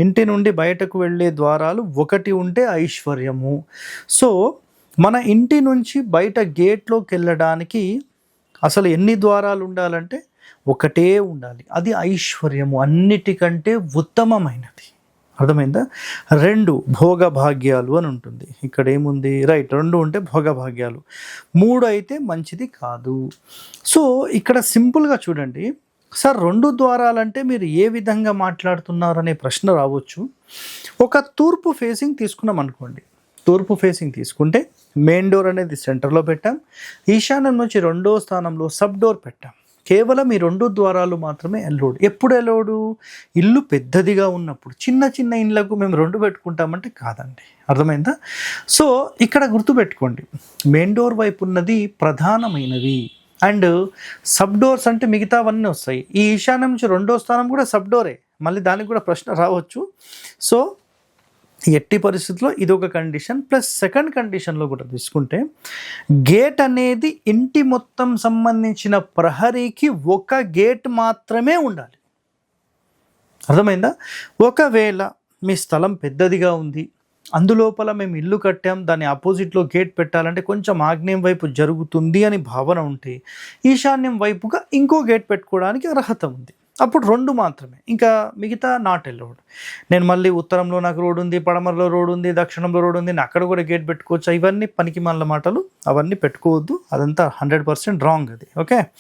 ఇంటి నుండి బయటకు వెళ్ళే ద్వారాలు ఒకటి ఉంటే ఐశ్వర్యము. సో మన ఇంటి నుంచి బయట గేట్లోకి వెళ్ళడానికి అసలు ఎన్ని ద్వారాలు ఉండాలంటే ఒకటే ఉండాలి. అది ఐశ్వర్యము, అన్నిటికంటే ఉత్తమమైనది. అర్థమైందా? 2 భోగభాగ్యాలు అని ఉంటుంది. ఇక్కడ ఏముంది? రైట్, 2 ఉంటే భోగభాగ్యాలు, 3 అయితే మంచిది కాదు. సో ఇక్కడ సింపుల్గా చూడండి సార్, 2 ద్వారాలంటే మీరు ఏ విధంగా మాట్లాడుతున్నారనే ప్రశ్న రావచ్చు. ఒక తూర్పు ఫేసింగ్ తీసుకున్నాం అనుకోండి. తూర్పు ఫేసింగ్ తీసుకుంటే మెయిన్ డోర్ అనేది సెంటర్లో పెట్టాం, ఈశాన్యం నుంచి 2వ స్థానంలో సబ్ డోర్ పెట్టాం. కేవలం ఈ 2 ద్వారాలు మాత్రమే ఎల్లోడు. ఎప్పుడు ఎల్లోడు? ఇల్లు పెద్దదిగా ఉన్నప్పుడు. చిన్న చిన్న ఇళ్ళకు మేము 2 పెట్టుకుంటామంటే కాదండి. అర్థమైందా? సో ఇక్కడ గుర్తుపెట్టుకోండి, మెయిన్ డోర్ వైపు ఉన్నది ప్రధానమైనవి, అండ్ సబ్ డోర్స్ అంటే మిగతావన్నీ వస్తాయి. ఈ ఈశాన్యం నుంచి 2వ స్థానం కూడా సబ్ డోరే, మళ్ళీ దానికి కూడా ప్రశ్న రావచ్చు. సో ఎట్టి పరిస్థితుల్లో ఇది ఒక కండిషన్. ప్లస్ సెకండ్ కండిషన్లో కూడా తీసుకుంటే గేట్ అనేది ఇంటి మొత్తం సంబంధించిన ప్రహరీకి ఒక గేట్ మాత్రమే ఉండాలి. అర్థమైందా? ఒకవేళ మీ స్థలం పెద్దదిగా ఉంది, అందులోపల మేము ఇల్లు కట్టాం, దాని ఆపోజిట్లో గేట్ పెట్టాలంటే కొంచెం ఆగ్నేయం వైపు జరుగుతుంది అని భావన ఉంటే ఈశాన్యం వైపుగా ఇంకో గేట్ పెట్టుకోవడానికి అర్హత ఉంది. అప్పుడు 2 మాత్రమే, ఇంకా మిగతా నాట్ ఎలౌడ్. నేను మళ్ళీ ఉత్తరంలో నాకు రోడ్ ఉంది, పడమరలో రోడ్ ఉంది, దక్షిణంలో రోడ్ ఉంది, నేను అక్కడ కూడా గేట్ పెట్టుకోవచ్చు. ఇవన్నీ పనికి మాల మాటలు, అవన్నీ పెట్టుకోవద్దు. అదంతా 100% రాంగ్ అది. ఓకే.